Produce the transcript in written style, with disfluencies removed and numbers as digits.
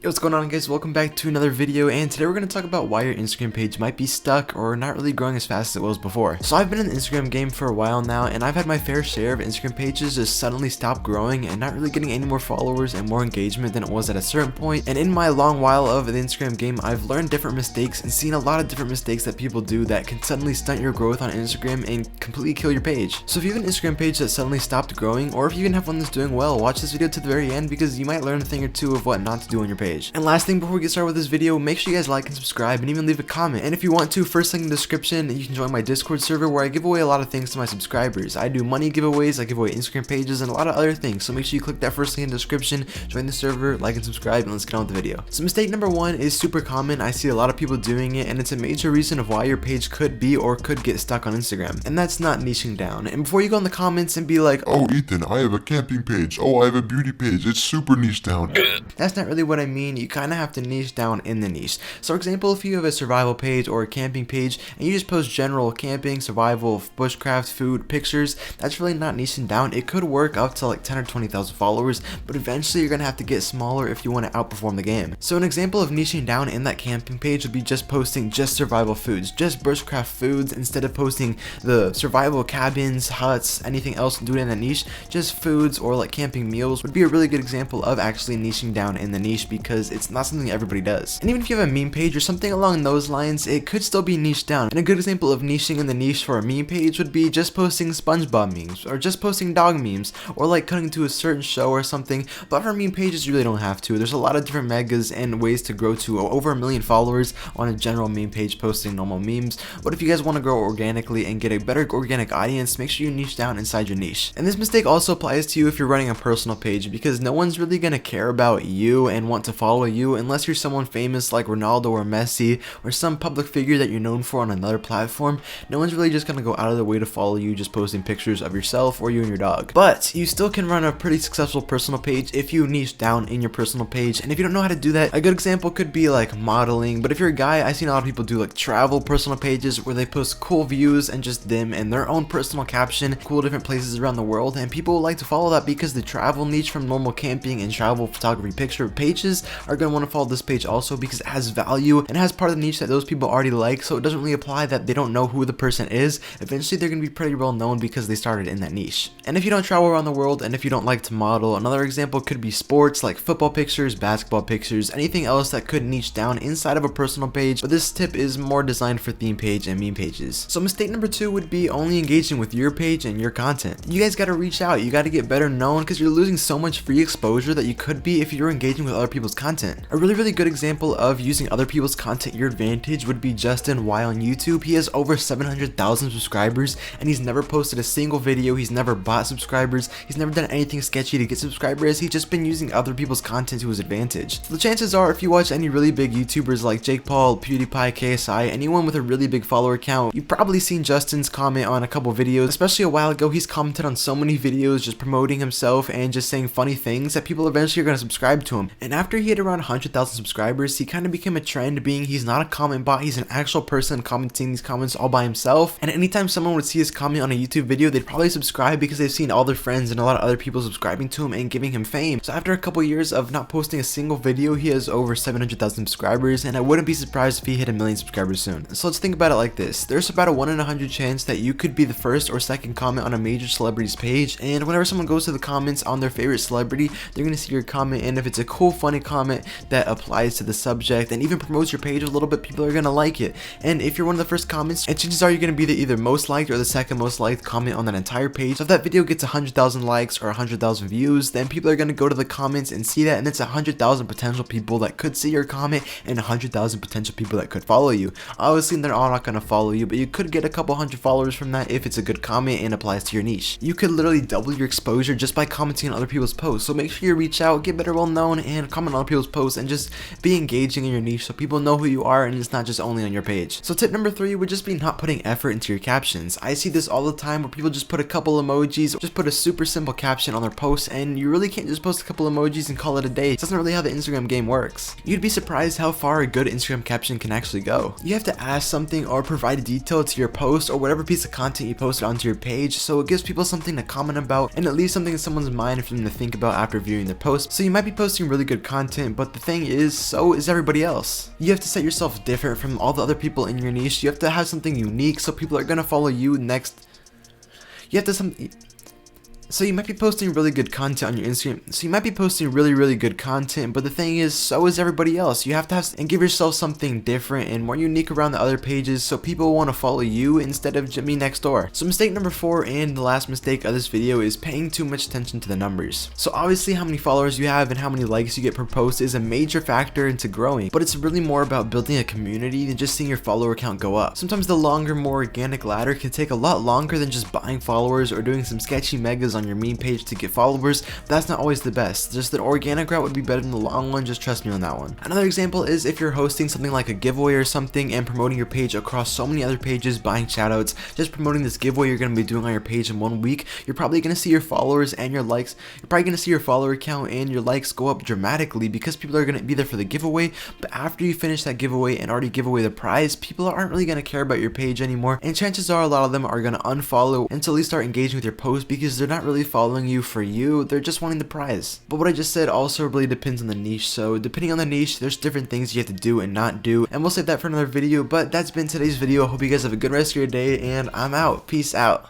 Yo, what's going on, guys? Welcome back to another video, and today we're going to talk about why your Instagram page might be stuck or not really growing as fast as it was before. So I've been in the Instagram game for a while now, and I've had my fair share of Instagram pages just suddenly stop growing and not really getting any more followers and more engagement than it was at a certain point. And in my long while of the Instagram game, I've learned different mistakes and seen a lot of different mistakes that people do that can suddenly stunt your growth on Instagram and completely kill your page. So if you have an Instagram page that suddenly stopped growing, or if you even have one that's doing well, watch this video to the very end because you might learn a thing or two of what not to do on your page. And last thing before we get started with this video, make sure you guys like and subscribe and even leave a comment. And if you want to, first link in the description, you can join my Discord server where I give away a lot of things to my subscribers. I do money giveaways, I give away Instagram pages, and a lot of other things. So make sure you click that first link in the description, join the server, like and subscribe, and let's get on with the video. So mistake number one is super common. I see a lot of people doing it, and it's a major reason of why your page could be or could get stuck on Instagram. And that's not niching down. And before you go in the comments and be like, "Oh, Ethan, I have a camping page. Oh, I have a beauty page. It's super niche down." That's not really what I mean. You kind of have to niche down in the niche. So for example, if you have a survival page or a camping page and you just post general camping, survival, bushcraft, food, pictures, that's really not niching down. It could work up to like 10 or 20,000 followers, but eventually you're gonna have to get smaller if you want to outperform the game. So an example of niching down in that camping page would be just posting just survival foods, just bushcraft foods, instead of posting the survival cabins, huts, anything else, do it in a niche. Just foods or like camping meals would be a really good example of actually niching down in the niche because it's not something everybody does. And even if you have a meme page or something along those lines, it could still be niched down. And a good example of niching in the niche for a meme page would be just posting SpongeBob memes or just posting dog memes or like cutting to a certain show or something. But for meme pages, you really don't have to. There's a lot of different megas and ways to grow to over 1 million followers on a general meme page posting normal memes. But if you guys want to grow organically and get a better organic audience, make sure you niche down inside your niche. And this mistake also applies to you if you're running a personal page, because no one's really going to care about you and want to follow you unless you're someone famous like Ronaldo or Messi or some public figure that you're known for on another platform. No one's really just going to go out of their way to follow you just posting pictures of yourself or you and your dog. But you still can run a pretty successful personal page if you niche down in your personal page. And if you don't know how to do that, a good example could be like modeling. But if you're a guy, I've seen a lot of people do like travel personal pages where they post cool views and just them and their own personal caption, cool different places around the world, and people like to follow that because the travel niche from normal camping and travel photography picture pages are going to want to follow this page also because it has value and has part of the niche that those people already like. So it doesn't really apply that they don't know who the person is. Eventually they're going to be pretty well known because they started in that niche. And if you don't travel around the world and if you don't like to model, another example could be sports like football pictures, basketball pictures, anything else that could niche down inside of a personal page. But this tip is more designed for theme page and meme pages. So mistake number two would be only engaging with your page and your content. You guys got to reach out. You got to get better known because you're losing so much free exposure that you could be if you're engaging with other people's content. A really good example of using other people's content your advantage would be Justin Y on YouTube. He has over 700,000 subscribers and he's never posted a single video. He's never bought subscribers. He's never done anything sketchy to get subscribers. He's just been using other people's content to his advantage. So the chances are, if you watch any really big YouTubers like Jake Paul, PewDiePie, KSI, anyone with a really big follower count, you've probably seen Justin's comment on a couple videos. Especially a while ago, he's commented on so many videos just promoting himself and just saying funny things that people eventually are going to subscribe to him. And after he hit around 100,000 subscribers, he kind of became a trend, being he's not a comment bot, he's an actual person commenting these comments all by himself. And anytime someone would see his comment on a YouTube video, they'd probably subscribe because they've seen all their friends and a lot of other people subscribing to him and giving him fame. So after a couple years of not posting a single video, he has over 700,000 subscribers, and I wouldn't be surprised if he hit 1 million subscribers soon. So let's think about it like this. There's about a 1 in 100 chance that you could be the first or second comment on a major celebrity's page, and whenever someone goes to the comments on their favorite celebrity, they're going to see your comment, and if it's a cool, funny comment that applies to the subject and even promotes your page a little bit, people are going to like it. And if you're one of the first comments, and chances are you're going to be the either most liked or the second most liked comment on that entire page. So if that video gets 100,000 likes or 100,000 views, then people are going to go to the comments and see that, and it's 100,000 potential people that could see your comment and 100,000 potential people that could follow you. Obviously they're all not going to follow you, but you could get a couple hundred followers from that if it's a good comment and applies to your niche. You could literally double your exposure just by commenting on other people's posts. So make sure you reach out, get better well known, and comment on other people's posts and just be engaging in your niche so people know who you are and it's not just only on your page. So tip number three would just be not putting effort into your captions. I see this all the time where people just put a couple emojis or just put a super simple caption on their posts, and you really can't just post a couple emojis and call it a day. That's not really how the Instagram game works. You'd be surprised how far a good Instagram caption can actually go. You have to add something or provide a detail to your post or whatever piece of content you posted onto your page, so it gives people something to comment about and it leaves something in someone's mind for them to think about after viewing their post. So you might be posting really good content content, but the thing is, so is everybody else. You have to set yourself different from all the other people in your niche. You have to have something unique so people are gonna follow you next. You have to So you might be posting really good content on your Instagram. So you might be posting really good content, but the thing is, so is everybody else. You have to have and give yourself something different and more unique around the other pages so people want to follow you instead of me next door. So mistake number 4 and the last mistake of this video is paying too much attention to the numbers. So obviously how many followers you have and how many likes you get per post is a major factor into growing, but it's really more about building a community than just seeing your follower count go up. Sometimes the longer, more organic ladder can take a lot longer than just buying followers or doing some sketchy megas on your meme page to get followers. That's not always the best. Just the organic route would be better in the long run, just trust me on that one. Another example is if you're hosting something like a giveaway or something and promoting your page across so many other pages, buying shoutouts, just promoting this giveaway you're going to be doing on your page in 1 week, you're probably going to see your followers and your likes, you're probably going to see your follower count and your likes go up dramatically because people are going to be there for the giveaway. But after you finish that giveaway and already give away the prize, people aren't really going to care about your page anymore, and chances are a lot of them are going to unfollow until they start engaging with your post because they're not really following you for you, they're just wanting the prize. But what I just said also really depends on the niche, so depending on the niche, there's different things you have to do and not do, and we'll save that for another video. But that's been today's video. I hope you guys have a good rest of your day, and I'm out. Peace out.